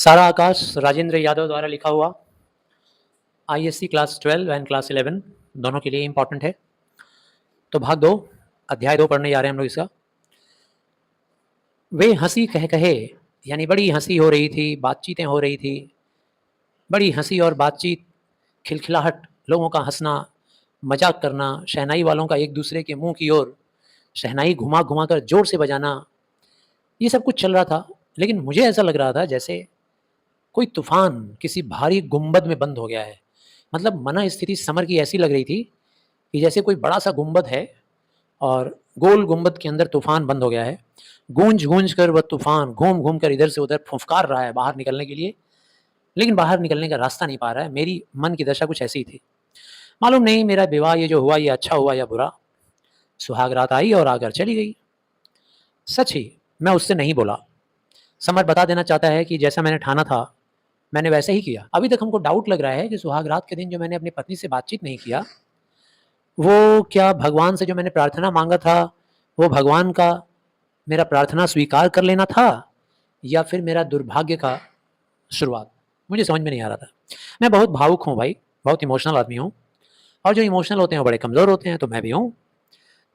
सारा आकाश राजेंद्र यादव द्वारा लिखा हुआ आईएससी क्लास 12 एंड क्लास 11 दोनों के लिए इम्पॉर्टेंट है। तो भाग 2 अध्याय 2 पढ़ने जा रहे हैं हम लोग इसका। वे हंसी कह कहे, यानी बड़ी हंसी हो रही थी, बातचीतें हो रही थी, बड़ी हंसी और बातचीत, खिलखिलाहट, लोगों का हंसना, मजाक करना, शहनाई वालों का एक दूसरे के मुंह की ओर शहनाई घुमा घुमा कर जोर से बजाना, ये सब कुछ चल रहा था। लेकिन मुझे ऐसा लग रहा था जैसे कोई तूफान किसी भारी गुंबद में बंद हो गया है। मतलब मन स्थिति समर की ऐसी लग रही थी कि जैसे कोई बड़ा सा गुंबद है और गोल गुंबद के अंदर तूफान बंद हो गया है। गूंज गूंज कर वह तूफान घूम घूम कर इधर से उधर फुफकार रहा है बाहर निकलने के लिए, लेकिन बाहर निकलने का रास्ता नहीं पा रहा है। मेरी मन की दशा कुछ ऐसी ही थी। मालूम नहीं मेरा विवाह ये जो हुआ ये अच्छा हुआ या बुरा। सुहाग रात आई और आकर चली गई। सच ही मैं उससे नहीं बोला। समर बता देना चाहता है कि जैसा मैंने ठाना था मैंने वैसे ही किया। अभी तक हमको डाउट लग रहा है कि सुहाग रात के दिन जो मैंने अपनी पत्नी से बातचीत नहीं किया, वो क्या भगवान से जो मैंने प्रार्थना मांगा था वो भगवान का मेरा प्रार्थना स्वीकार कर लेना था या फिर मेरा दुर्भाग्य का शुरुआत। मुझे समझ में नहीं आ रहा था। मैं बहुत भावुक हूँ भाई, बहुत इमोशनल आदमी हूँ, और जो इमोशनल होते हैं वो बड़े कमज़ोर होते हैं, तो मैं भी हूँ।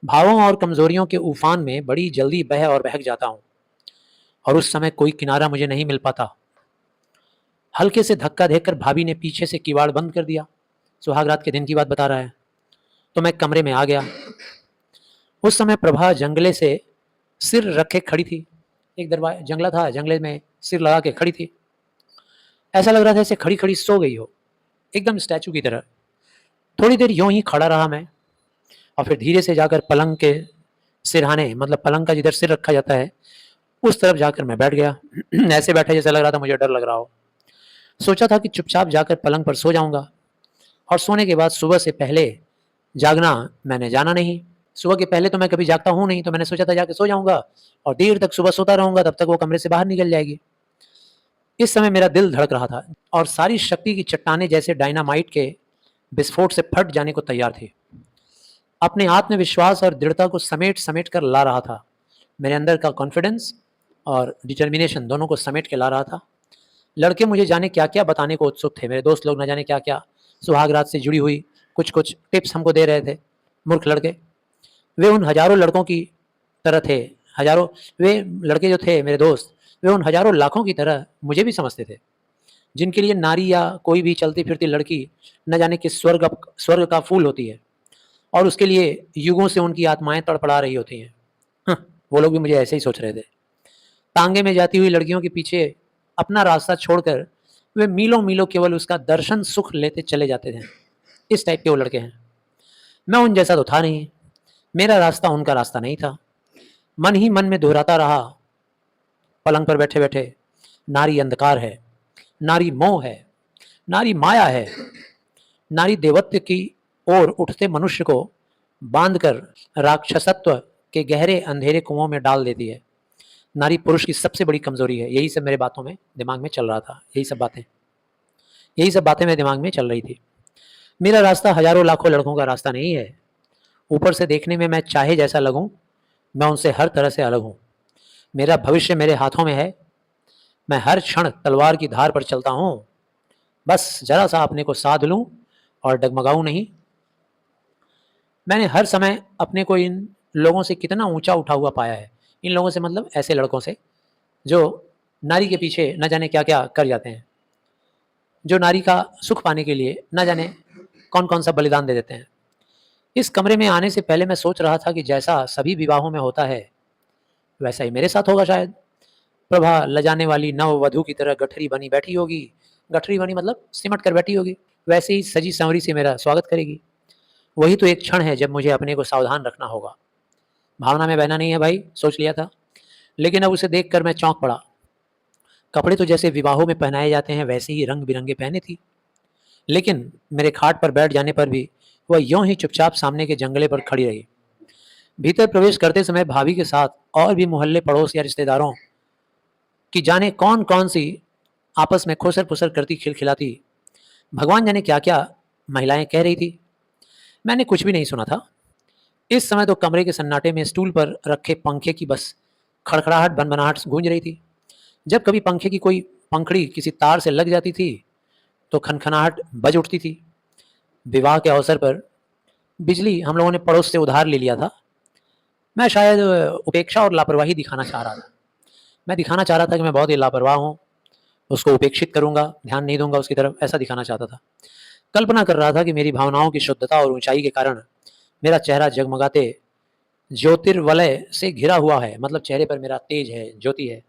भावों और कमज़ोरियों के उफान में बड़ी जल्दी बह और बहक जाता हूँ, और उस समय कोई किनारा मुझे नहीं मिल पाता। हल्के से धक्का देकर भाभी ने पीछे से किवाड़ बंद कर दिया। सुहाग रात के दिन की बात बता रहा है। तो मैं कमरे में आ गया। उस समय प्रभा जंगले से सिर रखे खड़ी थी। एक दरवाजा जंगला था, जंगले में सिर लगा के खड़ी थी। ऐसा लग रहा था जैसे खड़ी खड़ी सो गई हो, एकदम स्टैचू की तरह। थोड़ी देर यूं ही खड़ा रहा मैं, और फिर धीरे से जाकर पलंग के सिरहाने, मतलब पलंग का जिधर सिर रखा जाता है उस तरफ जाकर मैं बैठ गया। ऐसे बैठा जैसे लग रहा था मुझे डर लग रहा हो। सोचा था कि चुपचाप जाकर पलंग पर सो जाऊंगा, और सोने के बाद सुबह से पहले जागना मैंने जाना नहीं। सुबह के पहले तो मैं कभी जागता हूँ नहीं, तो मैंने सोचा था जाके सो जाऊंगा और देर तक सुबह सोता रहूंगा, तब तक वो कमरे से बाहर निकल जाएगी। इस समय मेरा दिल धड़क रहा था और सारी शक्ति की चट्टानें जैसे डायनामाइट के विस्फोट से फट जाने को तैयार थी। अपने आत्मविश्वास और दृढ़ता को समेट समेट कर ला रहा था। मेरे अंदर का कॉन्फिडेंस और डिटर्मिनेशन दोनों को समेट के ला रहा था। लड़के मुझे जाने क्या क्या बताने को उत्सुक थे। मेरे दोस्त लोग न जाने क्या क्या सुहाग रात से जुड़ी हुई कुछ कुछ टिप्स हमको दे रहे थे। मूर्ख लड़के, वे उन हजारों लड़कों की तरह थे। हजारों वे लड़के जो थे मेरे दोस्त, वे उन हजारों लाखों की तरह मुझे भी समझते थे, जिनके लिए नारी या कोई भी चलती फिरती लड़की न जाने किस स्वर्ग का फूल होती है, और उसके लिए युगों से उनकी आत्माएं तड़पड़ा रही होती हैं। वो लोग भी मुझे ऐसे ही सोच रहे थे। तांगे में जाती हुई लड़कियों के पीछे अपना रास्ता छोड़कर वे मीलों मीलों केवल उसका दर्शन सुख लेते चले जाते थे। इस टाइप के वो लड़के हैं। मैं उन जैसा तो था नहीं। मेरा रास्ता उनका रास्ता नहीं था। मन ही मन में दोहराता रहा पलंग पर बैठे बैठे, नारी अंधकार है, नारी मोह है, नारी माया है, नारी देवत्व की ओर उठते मनुष्य को बांधकर राक्षसत्व के गहरे अंधेरे कुओं में डाल देती है। नारी पुरुष की सबसे बड़ी कमजोरी है। यही सब मेरे बातों में दिमाग में चल रहा था। यही सब बातें मेरे दिमाग में चल रही थी। मेरा रास्ता हजारों लाखों लड़कों का रास्ता नहीं है। ऊपर से देखने में मैं चाहे जैसा लगूं, मैं उनसे हर तरह से अलग हूं। मेरा भविष्य मेरे हाथों में है। मैं हर क्षण तलवार की धार पर चलता हूं। बस जरा सा अपने को साध लूं और डगमगाऊं नहीं। मैंने हर समय अपने को इन लोगों से कितना ऊंचा उठा हुआ पाया है। इन लोगों से मतलब ऐसे लड़कों से जो नारी के पीछे न जाने क्या क्या कर जाते हैं, जो नारी का सुख पाने के लिए न जाने कौन कौन सा बलिदान दे देते हैं। इस कमरे में आने से पहले मैं सोच रहा था कि जैसा सभी विवाहों में होता है वैसा ही मेरे साथ होगा शायद। प्रभा लजाने वाली नव वधू की तरह गठरी बनी बैठी होगी। गठरी बनी मतलब सिमट कर बैठी होगी। वैसे ही सजी संवरी से मेरा स्वागत करेगी। वही तो एक क्षण है जब मुझे अपने को सावधान रखना होगा। भावना में बहना नहीं है भाई, सोच लिया था, लेकिन अब उसे देखकर मैं चौंक पड़ा। कपड़े तो जैसे विवाहों में पहनाए जाते हैं वैसे ही रंग बिरंगे पहने थी, लेकिन मेरे खाट पर बैठ जाने पर भी वह यूं ही चुपचाप सामने के जंगले पर खड़ी रही। भीतर प्रवेश करते समय भाभी के साथ और भी मोहल्ले पड़ोस या रिश्तेदारों की जाने कौन कौन सी आपस में खुसर फुसर करती खिलखिलाती भगवान जाने क्या क्या महिलाएं कह रही थी। मैंने कुछ भी नहीं सुना था। इस समय तो कमरे के सन्नाटे में स्टूल पर रखे पंखे की बस खड़खड़ाहट बनबनाहट गूंज रही थी। जब कभी पंखे की कोई पंखड़ी किसी तार से लग जाती थी तो खनखनाहट बज उठती थी। विवाह के अवसर पर बिजली हम लोगों ने पड़ोस से उधार ले लिया था। मैं शायद उपेक्षा और लापरवाही दिखाना चाह रहा था। मैं दिखाना चाह रहा था कि मैं बहुत ही लापरवाह हूँ, उसको उपेक्षित करूँगा, ध्यान नहीं दूंगा उसकी तरफ, ऐसा दिखाना चाहता था। कल्पना कर रहा था कि मेरी भावनाओं की शुद्धता और ऊंचाई के कारण मेरा चेहरा जगमगाते ज्योतिर्वलय से घिरा हुआ है, मतलब चेहरे पर मेरा तेज है, ज्योति है।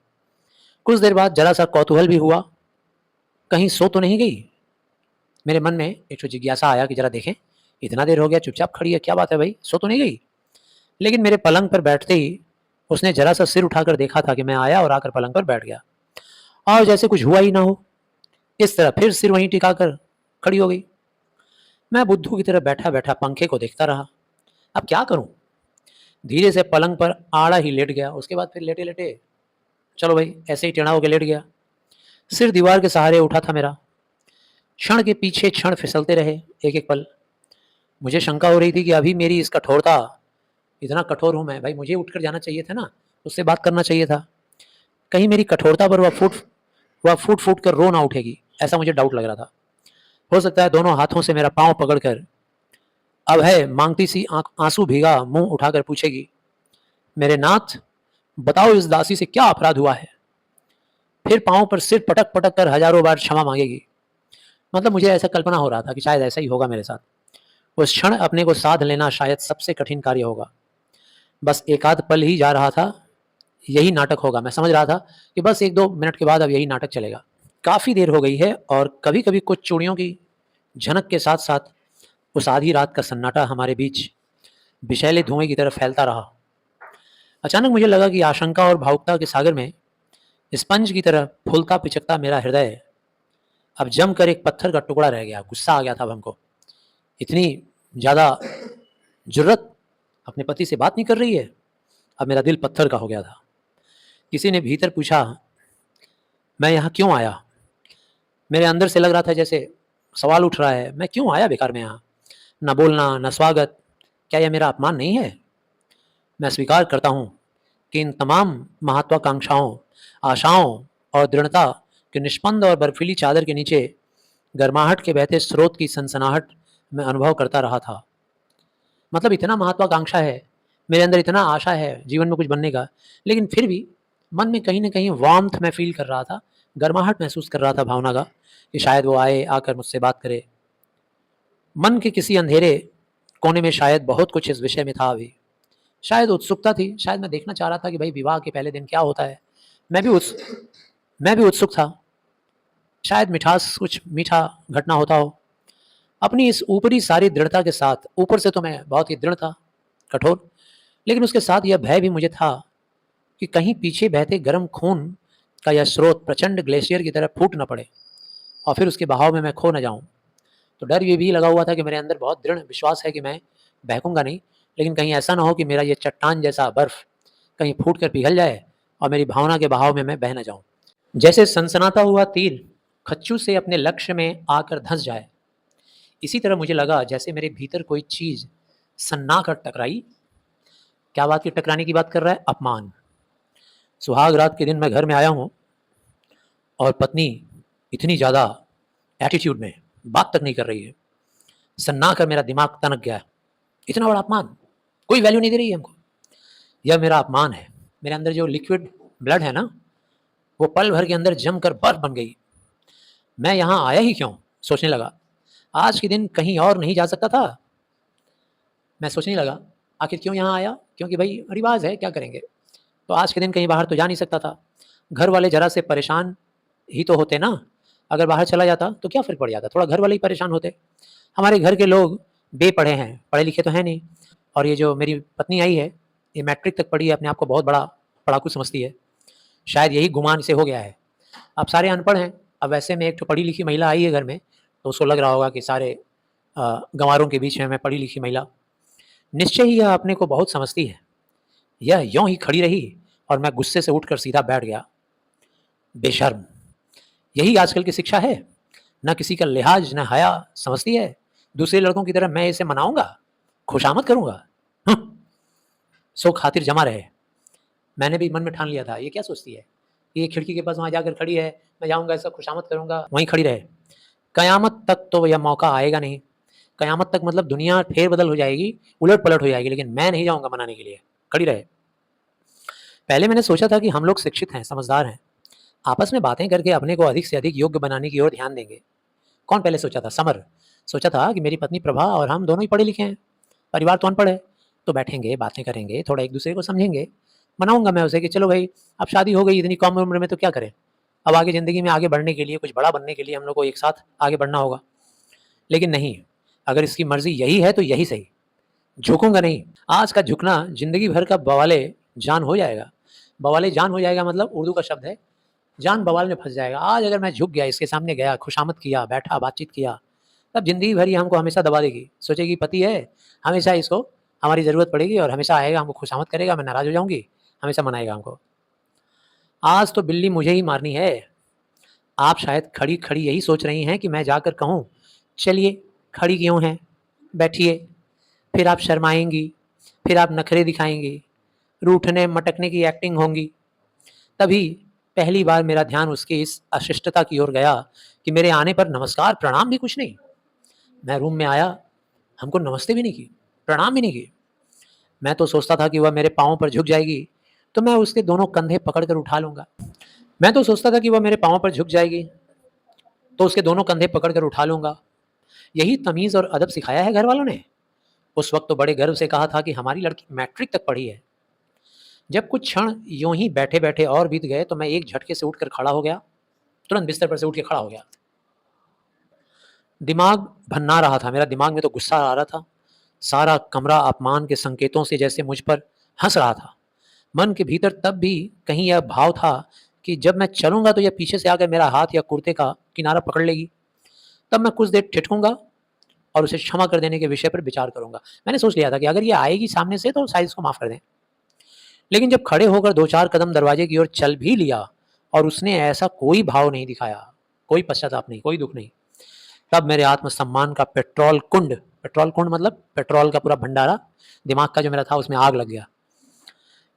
कुछ देर बाद जरा सा कौतूहल भी हुआ, कहीं सो तो नहीं गई। मेरे मन में एक तो जिज्ञासा आया कि जरा देखें, इतना देर हो गया चुपचाप खड़ी है, क्या बात है भाई, सो तो नहीं गई। लेकिन मेरे पलंग पर बैठते ही उसने जरा सा सिर उठाकर देखा था कि मैं आया और आकर पलंग पर बैठ गया, और जैसे कुछ हुआ ही ना हो इस तरह फिर सिर वहीं टिकाकर खड़ी हो गई। मैं बुद्धू की तरह बैठा बैठा पंखे को देखता रहा। अब क्या करूं? धीरे से पलंग पर आड़ा ही लेट गया। उसके बाद फिर लेटे लेटे चलो भाई ऐसे ही टेढ़ा होकर लेट गया। सिर दीवार के सहारे उठा था मेरा। क्षण के पीछे क्षण फिसलते रहे, एक एक पल। मुझे शंका हो रही थी कि अभी मेरी इस कठोरता, इतना कठोर हूं मैं भाई, मुझे उठकर जाना चाहिए था ना, उससे बात करना चाहिए था। कहीं मेरी कठोरता पर वह फूट फूट कर रो ना उठेगी, ऐसा मुझे डाउट लग रहा था। हो सकता है दोनों हाथों से मेरा पांव पकड़कर अब है मांगती सी आंसू भीगा मुंह उठाकर पूछेगी, मेरे नाथ बताओ इस दासी से क्या अपराध हुआ है। फिर पांव पर सिर पटक पटक कर हजारों बार क्षमा मांगेगी। मतलब मुझे ऐसा कल्पना हो रहा था कि शायद ऐसा ही होगा मेरे साथ। उस क्षण अपने को साध लेना शायद सबसे कठिन कार्य होगा। बस एक आध पल ही जा रहा था, यही नाटक होगा। मैं समझ रहा था कि बस एक दो मिनट के बाद अब यही नाटक चलेगा। काफ़ी देर हो गई है और कभी कभी कुछ चूड़ियों की झनक के साथ साथ उस आधी रात का सन्नाटा हमारे बीच विषैले धुएं की तरह फैलता रहा। अचानक मुझे लगा कि आशंका और भावुकता के सागर में स्पंज की तरह फूलता पिचकता मेरा हृदय अब जमकर एक पत्थर का टुकड़ा रह गया। गुस्सा आ गया था अब हमको, इतनी ज़्यादा जुर्रत, अपने पति से बात नहीं कर रही है। अब मेरा दिल पत्थर का हो गया था। किसी ने भीतर पूछा, मैं यहाँ क्यों आया? मेरे अंदर से लग रहा था जैसे सवाल उठ रहा है, मैं क्यों आया बेकार में यहाँ? न बोलना, न स्वागत, क्या यह मेरा अपमान नहीं है? मैं स्वीकार करता हूँ कि इन तमाम महत्वाकांक्षाओं, आशाओं और दृढ़ता के निष्पन्द और बर्फीली चादर के नीचे गर्माहट के बहते स्रोत की सनसनाहट में अनुभव करता रहा था। मतलब इतना महत्वाकांक्षा है मेरे अंदर, इतना आशा है जीवन में कुछ बनने का, लेकिन फिर भी मन में कहीं ना कहीं वार्मथ मैं फील कर रहा था, गर्माहट महसूस कर रहा था भावना का, कि शायद वो आए, आकर मुझसे बात करे। मन के किसी अंधेरे कोने में शायद बहुत कुछ इस विषय में था। अभी शायद उत्सुकता थी, शायद मैं देखना चाह रहा था कि भाई विवाह के पहले दिन क्या होता है। मैं भी उत्सुक था। शायद मिठास, कुछ मीठा घटना होता हो। अपनी इस ऊपरी सारी दृढ़ता के साथ, ऊपर से तो मैं बहुत ही दृढ़ था, कठोर, लेकिन उसके साथ यह भय भी मुझे था कि कहीं पीछे बहते गर्म खून का यह स्रोत प्रचंड ग्लेशियर की तरह फूट न पड़े और फिर उसके बहाव में मैं खो न जाऊं। तो डर ये भी लगा हुआ था कि मेरे अंदर बहुत दृढ़ विश्वास है कि मैं बहकूंगा नहीं, लेकिन कहीं ऐसा ना हो कि मेरा ये चट्टान जैसा बर्फ कहीं फूट कर पिघल जाए और मेरी भावना के बहाव में मैं बह न जाऊं। जैसे सनसनाता हुआ तीर खच्चू से अपने लक्ष्य में आकर धंस जाए, इसी तरह मुझे लगा जैसे मेरे भीतर कोई चीज सन्ना कर टकराई। क्या बात की टकराने की बात कर रहा है? अपमान। सुहाग रात के दिन मैं घर में आया हूँ और पत्नी इतनी ज़्यादा एटीट्यूड में बात तक नहीं कर रही है। सन्ना कर मेरा दिमाग तनक गया। इतना बड़ा अपमान, कोई वैल्यू नहीं दे रही है हमको। यह मेरा अपमान है। मेरे अंदर जो लिक्विड ब्लड है ना, वो पल भर के अंदर जमकर बर्फ बन गई। मैं यहाँ आया ही क्यों, सोचने लगा। आज के दिन कहीं और नहीं जा सकता था। मैं सोचने लगा आखिर क्यों यहाँ आया, क्योंकि भाई रिवाज है, क्या करेंगे। तो आज के दिन कहीं बाहर तो जा नहीं सकता था। घर वाले जरा से परेशान ही तो होते ना, अगर बाहर चला जाता तो क्या फ़र्क पड़ जाता, थोड़ा घर वाले ही परेशान होते। हमारे घर के लोग बेपढ़े हैं, पढ़े लिखे तो हैं नहीं। और ये जो मेरी पत्नी आई है, ये मैट्रिक तक पढ़ी है, अपने आप को बहुत बड़ा पढ़ाकू समझती है। शायद यही गुमान से हो गया है। अब सारे अनपढ़ हैं। अब वैसे में एक तो पढ़ी लिखी महिला आई है घर में, तो उसको लग रहा होगा कि सारे गंवारों के बीच में मैं पढ़ी लिखी महिला। निश्चय ही यह अपने को बहुत समझती है। यह यूं ही खड़ी रही और मैं गुस्से से उठकर सीधा बैठ गया। बेशर्म, यही आजकल की शिक्षा है, न किसी का लिहाज न हया, समझती है। दूसरे लड़कों की तरह मैं इसे मनाऊंगा, खुशामद करूंगा। सो खातिर जमा रहे। मैंने भी मन में ठान लिया था, ये क्या सोचती है, ये खिड़की के पास वहाँ जाकर खड़ी है, मैं जाऊँगा इसका खुशामद करूँगा, वहीं खड़ी रहे। क़यामत तक तो यह मौका आएगा नहीं। क़यामत तक मतलब दुनिया फेर-बदल हो जाएगी, उलट-पलट हो जाएगी, लेकिन मैं नहीं जाऊँगा मनाने के लिए, खड़ी रहे। पहले मैंने सोचा था कि हम लोग शिक्षित हैं, समझदार हैं, आपस में बातें करके अपने को अधिक से अधिक योग्य बनाने की ओर ध्यान देंगे। कौन पहले सोचा था? समर। सोचा था कि मेरी पत्नी प्रभा और हम दोनों ही पढ़े-लिखे हैं, परिवार तो अनपढ़ है, तो बैठेंगे, बातें करेंगे, थोड़ा एक-दूसरे को समझेंगे। मनाऊँगा मैं उसे कि चलो भई, अब शादी हो गई इतनी कम उम्र में तो क्या करें? अब आगे ज़िंदगी में आगे बढ़ने के लिए, कुछ बड़ा बनने के लिए हम लोग को एक साथ आगे बढ़ना होगा। लेकिन नहीं, अगर इसकी मर्ज़ी यही है तो यही सही, झुकूँगा नहीं। आज का झुकना ज़िंदगी भर का बवाले जान हो जाएगा। बवाले जान हो जाएगा मतलब उर्दू का शब्द है, जान बवाल में फँस जाएगा। आज अगर मैं झुक गया, इसके सामने गया, खुशामद किया, बैठा, बातचीत किया, तब ज़िंदगी भर ये हमको हमेशा दबा देगी। सोचेगी पति है, हमेशा इसको हमारी ज़रूरत पड़ेगी और हमेशा आएगा, हमको खुशामद करेगा, मैं नाराज़ हो जाऊँगी, हमेशा मनाएगा हमको। आज तो बिल्ली मुझे ही मारनी है। आप शायद खड़ी-खड़ी यही सोच रही हैं कि मैं जाकर कहूँ, चलिए, खड़ी क्यों हैं? बैठिए। फिर आप शर्माएँगी, फिर आप नखरे दिखाएँगी, रूठने-मटकने की एक्टिंग होंगी। तभी पहली बार मेरा ध्यान उसकी इस अशिष्टता की ओर गया कि मेरे आने पर नमस्कार, प्रणाम भी कुछ नहीं। मैं रूम में आया, हमको नमस्ते भी नहीं की, प्रणाम भी नहीं की। मैं तो सोचता था कि वह मेरे पाँव पर झुक जाएगी, तो मैं उसके दोनों कंधे पकड़कर उठा लूँगा। मैं तो सोचता था कि वह मेरे पाँव पर झुक जाएगी, तो उसके दोनों कंधे पकड़कर उठा लूँगा। यही तमीज़ और अदब सिखाया है घरवालों ने। उस वक़्त तो बड़े गर्व से कहा था कि हमारी लड़की मैट्रिक तक पढ़ी है। जब कुछ क्षण यूँ ही बैठे-बैठे और बीत गए, तो मैं एक झटके से उठकर खड़ा हो गया, तुरंत बिस्तर पर से उठ के खड़ा हो गया। दिमाग भन्ना रहा था, मेरा दिमाग में तो गुस्सा आ रहा था। सारा कमरा अपमान के संकेतों से जैसे मुझ पर हँस रहा था। मन के भीतर तब भी कहीं यह भाव था कि जब मैं चलूँगा तो यह पीछे से आकर मेरा हाथ या कुर्ते का किनारा पकड़ लेगी। तब मैं कुछ देर ठिठकूँगा और उसे क्षमा कर देने के विषय पर विचार करूँगा। मैंने सोच लिया था कि अगर ये आएगी सामने से तो शायद इसको माफ़ कर दें। लेकिन जब खड़े होकर 2-4 कदम दरवाजे की ओर चल भी लिया और उसने ऐसा कोई भाव नहीं दिखाया, कोई पश्चाताप नहीं, कोई दुःख नहीं, तब मेरे आत्मसम्मान का पेट्रोल कुंड मतलब पेट्रोल का पूरा भंडारा दिमाग का जो मेरा था उसमें आग लग गया।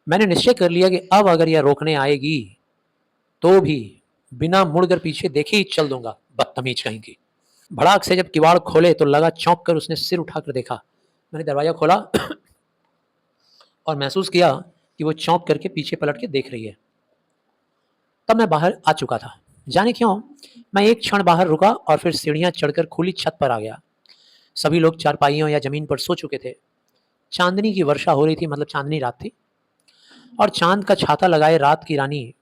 मैंने निश्चय कर लिया कि अब अगर यह रोकने आएगी, तो भी बिना मुड़कर पीछे देखे ही चल दूँगा, बदतमीज़ कहीं की। भड़ाक से जब किवाड़ खोले तो लगा चौंक कर उसने सिर उठाकर देखा। मैंने दरवाज़ा खोला और महसूस किया कि वो चौंक करके पीछे पलट के देख रही है। तब मैं बाहर आ चुका था। जाने क्यों, मैं एक क्षण बाहर रुका और फिर सीढ़ियाँ चढ़कर खुली छत पर आ गया। सभी लोग चारपाइयों या ज़मीन पर सो चुके थे। चाँदनी की वर्षा हो रही थी, मतलब चाँदनी रात थी और चाँद का छाता लगाए रात की रानी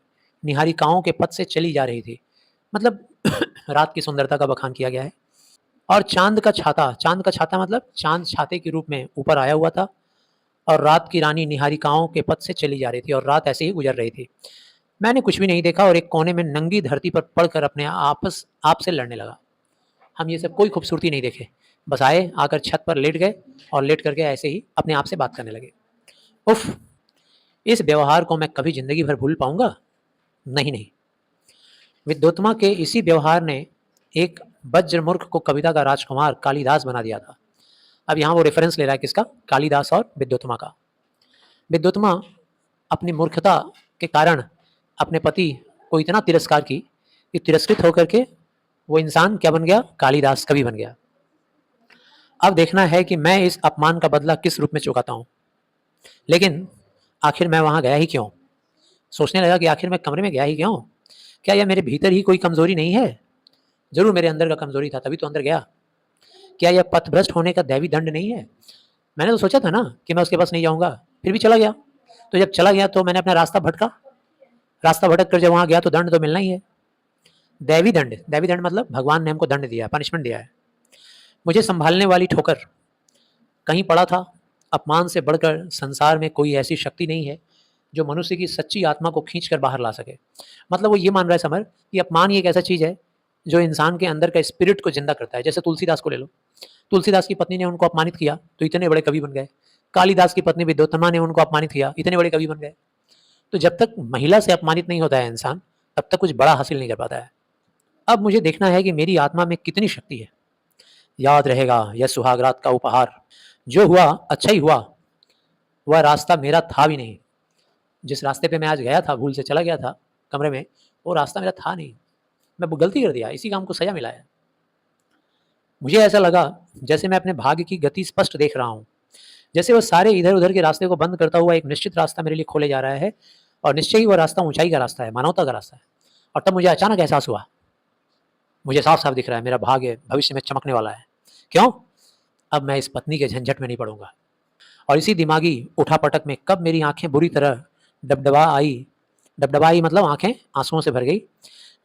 निहारिकाओं के पथ से चली जा रही थी। मतलब रात की सुंदरता का बखान किया गया है। और चाँद का छाता मतलब चाँद छाते के रूप में ऊपर आया हुआ था और रात की रानी निहारिकाओं के पथ से चली जा रही थी और रात ऐसे ही गुजर रही थी। मैंने कुछ भी नहीं देखा और एक कोने में नंगी धरती पर पड़कर अपने आप से लड़ने लगा। हम ये सब कोई खूबसूरती नहीं देखे, बस आए, आकर छत पर लेट गए और लेट करके ऐसे ही अपने आप से बात करने लगे। उफ़! इस व्यवहार को मैं कभी ज़िंदगी भर भूल पाऊँगा? नहीं, नहीं। विद्योत्तमा के इसी व्यवहार ने एक वज्रमूर्ख को कविता का राजकुमार कालिदास बना दिया था। अब यहाँ वो रेफ़रेंस ले रहा है किसका? कालिदास और विद्योत्तमा का। विद्योत्तमा अपनी मूर्खता के कारण अपने पति को इतना तिरस्कार की कि तिरस्कृत होकर के वो इंसान क्या बन गया? कालिदास कवि बन गया। अब देखना है कि मैं इस अपमान का बदला किस रूप में चुकाता हूँ। लेकिन आखिर मैं वहाँ गया ही क्यों? सोचने लगा कि आखिर मैं कमरे में गया ही क्यों? क्या यह मेरे भीतर ही कोई कमज़ोरी नहीं है? ज़रूर मेरे अंदर का कमज़ोरी था, तभी तो अंदर गया। क्या यह पथभ्रष्ट होने का दैवी दंड नहीं है? मैंने तो सोचा था ना कि मैं उसके पास नहीं जाऊँगा, फिर भी चला गया। तो जब चला गया तो मैंने अपना रास्ता भटक कर जब वहाँ गया तो दंड तो मिलना ही है। दैवी दंड मतलब भगवान ने हमको दंड दिया है, पनिशमेंट दिया है। मुझे सँभालने वाली ठोकर। कहीं पढ़ा था, अपमान से बढ़कर संसार में कोई ऐसी शक्ति नहीं है, जो मनुष्य की सच्ची आत्मा को खींच कर बाहर ला सके। मतलब वो ये मान रहा है समर कि अपमान ही एक ऐसा चीज़ है, जो इंसान के अंदर का स्पिरिट को ज़िंदा करता है। जैसे तुलसीदास को ले लो। तुलसीदास की पत्नी ने उनको अपमानित किया, तो इतने बड़े कवि बन गए। कालिदास की पत्नी विद्योत्तमा ने उनको अपमानित किया, इतने बड़े कवि बन गए। तो जब तक महिला से अपमानित नहीं होता है इंसान, तब तक कुछ बड़ा हासिल नहीं कर पाता है। अब मुझे देखना है कि मेरी आत्मा में कितनी शक्ति है। याद रहेगा यह सुहागरात का उपहार। जो हुआ अच्छा ही हुआ, वह रास्ता मेरा था भी नहीं। जिस रास्ते पे मैं आज गया था, भूल से चला गया था, कमरे में, वो रास्ता मेरा था नहीं। मैं गलती कर दिया, इसी काम को सज़ा मिला है। मुझे ऐसा लगा जैसे मैं अपने भाग्य की गति स्पष्ट देख रहा हूँ। जैसे वो सारे इधर-उधर के रास्ते को बंद करता हुआ एक निश्चित रास्ता मेरे लिए खोले जा रहा है और निश्चय ही वो रास्ता ऊँचाई का रास्ता है, मानवता का रास्ता है। और तब मुझे अचानक एहसास हुआ, मुझे साफ-साफ दिख रहा है मेरा भाग्य भविष्य में चमकने वाला है। क्यों? अब मैं इस पत्नी के झंझट में नहीं पड़ूँगा। और इसी दिमागी उठा-पटक में कब मेरी आँखें बुरी तरह डबडबा आई मतलब आँखें आँसुओं से भर गई।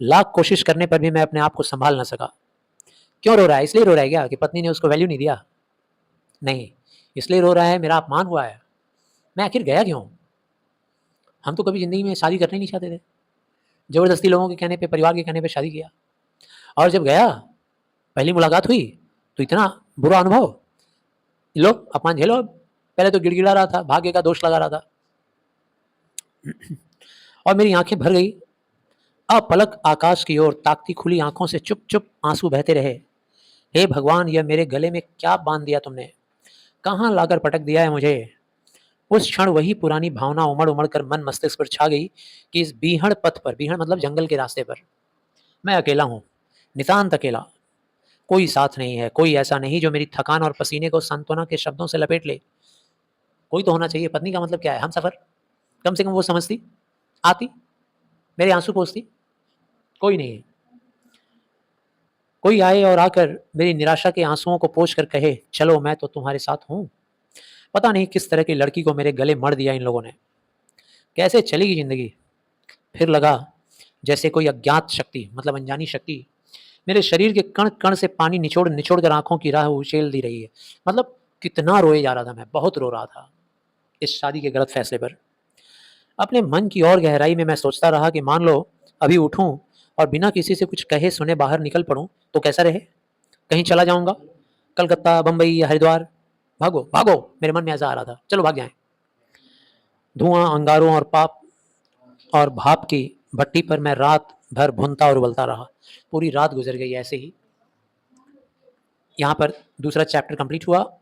लाख कोशिश करने पर भी मैं अपने आप को सँभाल ना सका। क्यों रो रहा है? इसलिए रो रहा है क्या कि पत्नी ने उसको वैल्यू नहीं दिया? नहीं, इसलिए रो रहा है मेरा अपमान हुआ है। मैं आखिर गया क्यों? हम तो कभी ज़िंदगी में शादी करना ही नहीं चाहते थे। ज़बरदस्ती लोगों के कहने पे, परिवार के कहने पे शादी किया। और जब गया, पहली मुलाकात हुई, तो इतना बुरा अनुभव। लो, अपमान झेलो अब। पहले तो गिड़गिड़ा रहा था, भाग्य का दोष लगा रहा था। और मेरी आँखें भर गई। अपलक आकाश की ओर ताकती खुली आँखों से चुप-चुप आँसू बहते रहे। हे भगवान! यह मेरे गले में क्या बाँध दिया तुमने? कहाँ लाकर पटक दिया है मुझे? उस क्षण वही पुरानी भावना उमड़-उमड़ कर मन मस्तिष्क पर छा गई कि इस बीहड़ पथ पर, बीहड़ मतलब जंगल के रास्ते पर, मैं अकेला हूँ, नितांत अकेला। कोई साथ नहीं है, कोई ऐसा नहीं जो मेरी थकान और पसीने को सांत्वना के शब्दों से लपेट ले। कोई तो होना चाहिए। पत्नी का मतलब क्या है? हमसफ़र। कम से कम वो समझती, आती, मेरे आँसू पोंछती। कोई नहीं है। कोई आए और आकर मेरी निराशा के आँसुओं को पोंछ कर कहे, चलो मैं तो तुम्हारे साथ हूँ। पता नहीं किस तरह की लड़की को मेरे गले मढ़ दिया इन लोगों ने। कैसे चलेगी ज़िंदगी? फिर लगा जैसे कोई अज्ञात शक्ति मतलब अनजानी शक्ति मेरे शरीर के कण-कण से पानी निचोड़-निचोड़ कर आँखों की राह उछेल दी रही है। मतलब कितना रोए जा रहा था मैं, बहुत रो रहा था इस शादी के गलत फैसले पर। अपने मन की और गहराई में मैं सोचता रहा कि मान लो अभी उठूँ और बिना किसी से कुछ कहे सुने बाहर निकल पड़ूँ तो कैसा रहे? कहीं चला जाऊँगा, कलकत्ता, बम्बई या हरिद्वार। भागो, भागो! मेरे मन में ऐसा आ रहा था, चलो भाग जाएँ। धुआँ, अंगारों और और भाप की भट्टी पर मैं रात भर भुनता और उबलता रहा। पूरी रात गुज़र गई ऐसे ही। यहाँ पर दूसरा चैप्टर कंप्लीट हुआ।